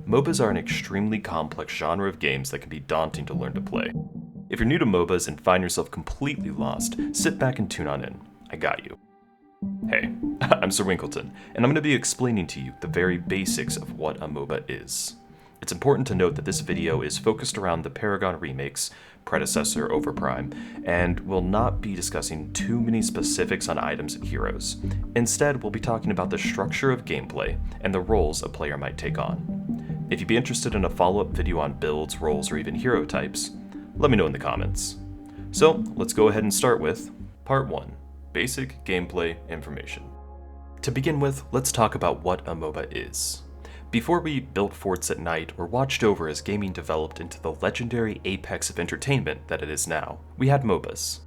MOBAs are an extremely complex genre of games that can be daunting to learn to play. If you're new to MOBAs and find yourself completely lost, sit back and tune on in. I got you. Hey, I'm Sir Winkleton, and I'm going to be explaining to you the very basics of what a MOBA is. It's important to note that this video is focused around the Paragon remake's predecessor Overprime, and will not be discussing too many specifics on items and heroes. Instead, we'll be talking about the structure of gameplay and the roles a player might take on. If you'd be interested in a follow-up video on builds, roles, or even hero types, let me know in the comments. So, let's go ahead and start with Part 1, Basic Gameplay Information. To begin with, let's talk about what a MOBA is. Before we built forts at night or watched over as gaming developed into the legendary apex of entertainment that it is now, we had MOBAs.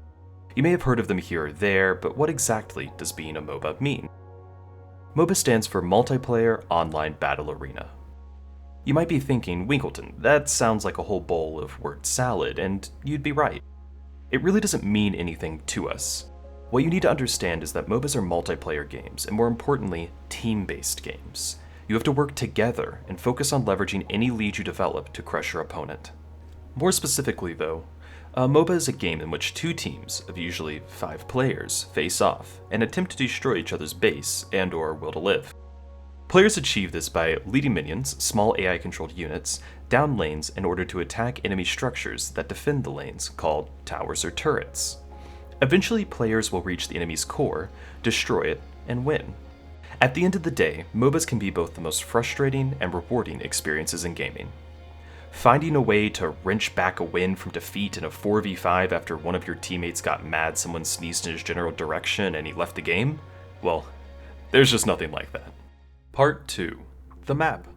You may have heard of them here or there, but what exactly does being a MOBA mean? MOBA stands for Multiplayer Online Battle Arena. You might be thinking, Winkleton, that sounds like a whole bowl of word salad, and you'd be right. It really doesn't mean anything to us. What you need to understand is that MOBAs are multiplayer games, and more importantly, team-based games. You have to work together and focus on leveraging any lead you develop to crush your opponent. More specifically though, a MOBA is a game in which two teams of usually 5 players face off and attempt to destroy each other's base and/or will to live. Players achieve this by leading minions, small AI-controlled units, down lanes in order to attack enemy structures that defend the lanes, called towers or turrets. Eventually, players will reach the enemy's core, destroy it, and win. At the end of the day, MOBAs can be both the most frustrating and rewarding experiences in gaming. Finding a way to wrench back a win from defeat in a 4v5 after one of your teammates got mad someone sneezed in his general direction and he left the game? Well, there's just nothing like that. Part 2. The map.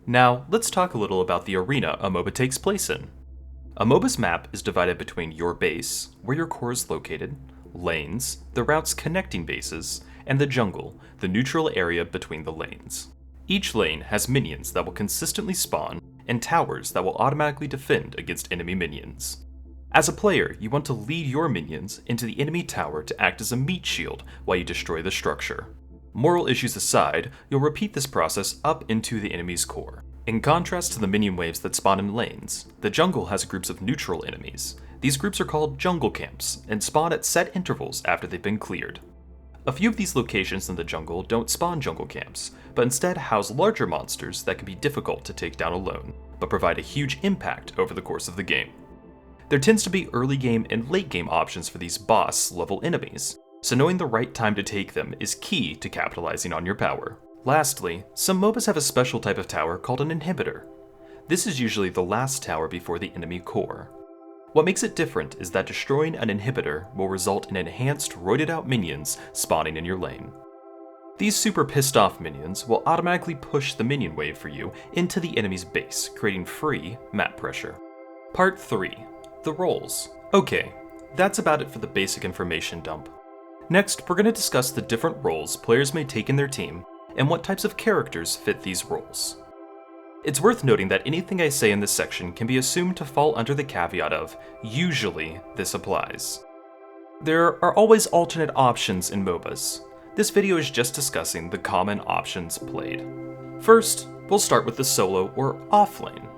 Now, let's talk a little about the arena a MOBA takes place in. A MOBA's map is divided between your base, where your core is located, lanes, the routes connecting bases, and the jungle, the neutral area between the lanes. Each lane has minions that will consistently spawn, and towers that will automatically defend against enemy minions. As a player, you want to lead your minions into the enemy tower to act as a meat shield while you destroy the structure. Moral issues aside, you'll repeat this process up into the enemy's core. In contrast to the minion waves that spawn in lanes, the jungle has groups of neutral enemies. These groups are called jungle camps, and spawn at set intervals after they've been cleared. A few of these locations in the jungle don't spawn jungle camps, but instead house larger monsters that can be difficult to take down alone, but provide a huge impact over the course of the game. There tends to be early game and late game options for these boss level enemies, so knowing the right time to take them is key to capitalizing on your power. Lastly, some MOBAs have a special type of tower called an inhibitor. This is usually the last tower before the enemy core. What makes it different is that destroying an inhibitor will result in enhanced, roided out minions spawning in your lane. These super pissed off minions will automatically push the minion wave for you into the enemy's base, creating free map pressure. Part 3. The roles. Okay, that's about it for the basic information dump. Next, we're going to discuss the different roles players may take in their team, and what types of characters fit these roles. It's worth noting that anything I say in this section can be assumed to fall under the caveat of, usually this applies. There are always alternate options in MOBAs. This video is just discussing the common options played. First, we'll start with the solo or off lane.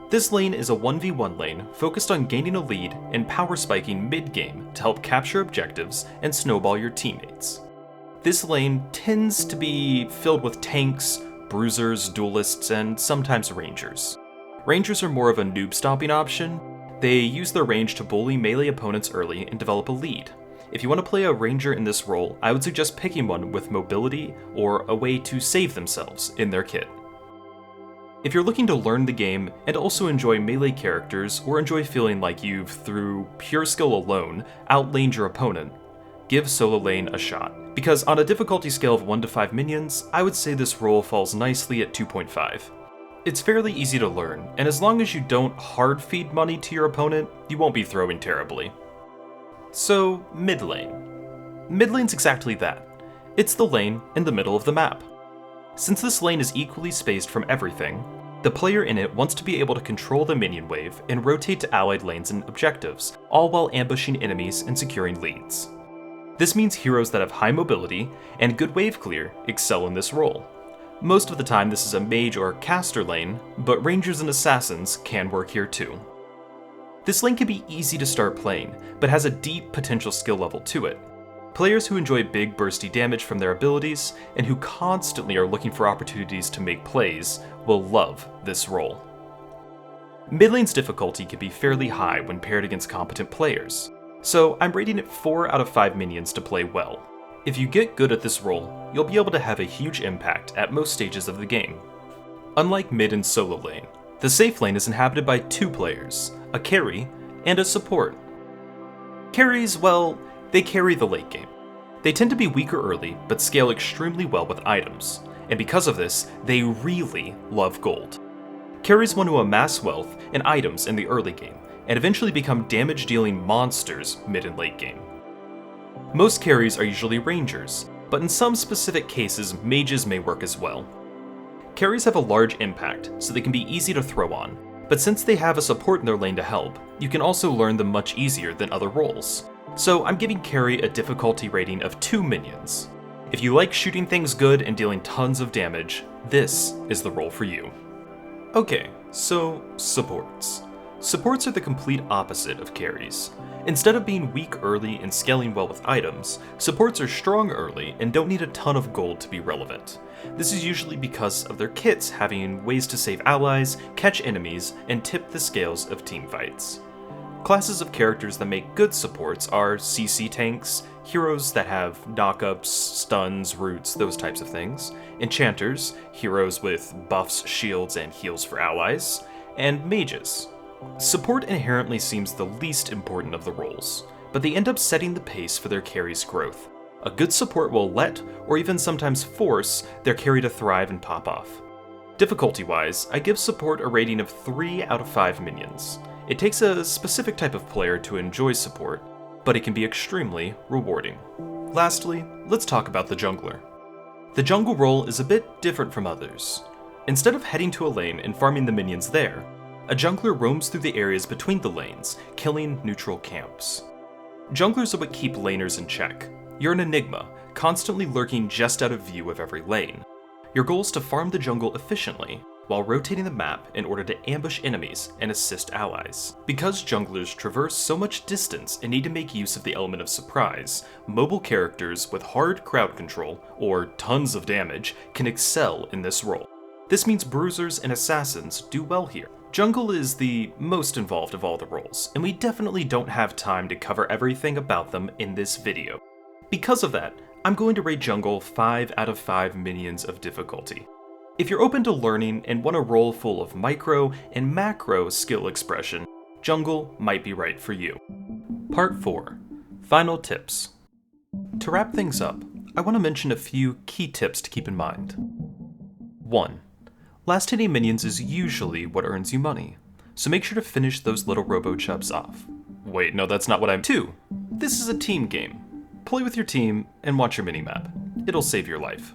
This lane is a 1v1 lane focused on gaining a lead and power spiking mid-game to help capture objectives and snowball your teammates. This lane tends to be filled with tanks, bruisers, duelists, and sometimes rangers. Rangers are more of a noob stomping option. They use their range to bully melee opponents early and develop a lead. If you want to play a ranger in this role, I would suggest picking one with mobility or a way to save themselves in their kit. If you're looking to learn the game and also enjoy melee characters or enjoy feeling like you've, through pure skill alone, outlaned your opponent, give solo lane a shot. Because on a difficulty scale of 1 to 5 minions, I would say this role falls nicely at 2.5. It's fairly easy to learn, and as long as you don't hard feed money to your opponent, you won't be throwing terribly. So, mid lane. Mid lane's exactly that. It's the lane in the middle of the map. Since this lane is equally spaced from everything, the player in it wants to be able to control the minion wave and rotate to allied lanes and objectives, all while ambushing enemies and securing leads. This means heroes that have high mobility and good wave clear excel in this role. Most of the time this is a mage or caster lane, but rangers and assassins can work here too. This lane can be easy to start playing, but has a deep potential skill level to it. Players who enjoy big bursty damage from their abilities, and who constantly are looking for opportunities to make plays, will love this role. Mid lane's difficulty can be fairly high when paired against competent players, so I'm rating it 4 out of 5 minions to play well. If you get good at this role, you'll be able to have a huge impact at most stages of the game. Unlike mid and solo lane, the safe lane is inhabited by 2 players, a carry and a support. Carries, well, they carry the late game. They tend to be weaker early, but scale extremely well with items, and because of this, they really love gold. Carries want to amass wealth and items in the early game, and eventually become damage-dealing monsters mid and late game. Most carries are usually rangers, but in some specific cases, mages may work as well. Carries have a large impact, so they can be easy to throw on, but since they have a support in their lane to help, you can also learn them much easier than other roles. So I'm giving carry a difficulty rating of 2 minions. If you like shooting things good and dealing tons of damage, this is the role for you. Okay, so supports. Supports are the complete opposite of carries. Instead of being weak early and scaling well with items, supports are strong early and don't need a ton of gold to be relevant. This is usually because of their kits having ways to save allies, catch enemies, and tip the scales of teamfights. Classes of characters that make good supports are CC tanks, heroes that have knockups, stuns, roots, those types of things, enchanters, heroes with buffs, shields, and heals for allies, and mages. Support inherently seems the least important of the roles, but they end up setting the pace for their carry's growth. A good support will let, or even sometimes force, their carry to thrive and pop off. Difficulty-wise, I give support a rating of 3 out of 5 minions. It takes a specific type of player to enjoy support, but it can be extremely rewarding. Lastly, let's talk about the jungler. The jungle role is a bit different from others. Instead of heading to a lane and farming the minions there, a jungler roams through the areas between the lanes, killing neutral camps. Junglers are what keep laners in check. You're an enigma, constantly lurking just out of view of every lane. Your goal is to farm the jungle efficiently, while rotating the map in order to ambush enemies and assist allies. Because junglers traverse so much distance and need to make use of the element of surprise, mobile characters with hard crowd control, or tons of damage, can excel in this role. This means bruisers and assassins do well here. Jungle is the most involved of all the roles, and we definitely don't have time to cover everything about them in this video. Because of that, I'm going to rate Jungle 5 out of 5 minions of difficulty. If you're open to learning and want a role full of micro and macro skill expression, Jungle might be right for you. Part 4. Final tips. To wrap things up, I want to mention a few key tips to keep in mind. 1. Last hitting minions is usually what earns you money, so make sure to finish those little robo-chubs off. Wait, no, that's not what I'm— 2. This is a team game. Play with your team and watch your minimap. It'll save your life.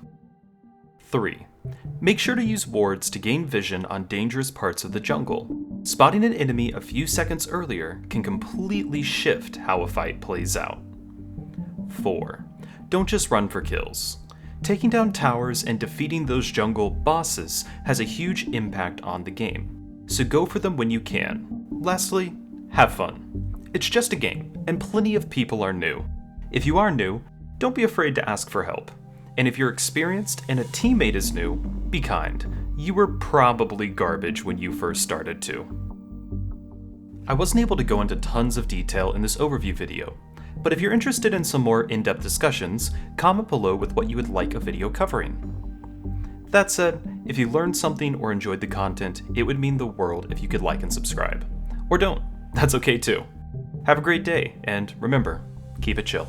3. Make sure to use wards to gain vision on dangerous parts of the jungle. Spotting an enemy a few seconds earlier can completely shift how a fight plays out. 4. Don't just run for kills. Taking down towers and defeating those jungle bosses has a huge impact on the game, so go for them when you can. Lastly, have fun. It's just a game, and plenty of people are new. If you are new, don't be afraid to ask for help. And if you're experienced and a teammate is new, be kind. You were probably garbage when you first started too. I wasn't able to go into tons of detail in this overview video, but if you're interested in some more in-depth discussions, comment below with what you would like a video covering. That said, if you learned something or enjoyed the content, it would mean the world if you could like and subscribe. Or don't, that's okay too. Have a great day, and remember, keep it chill.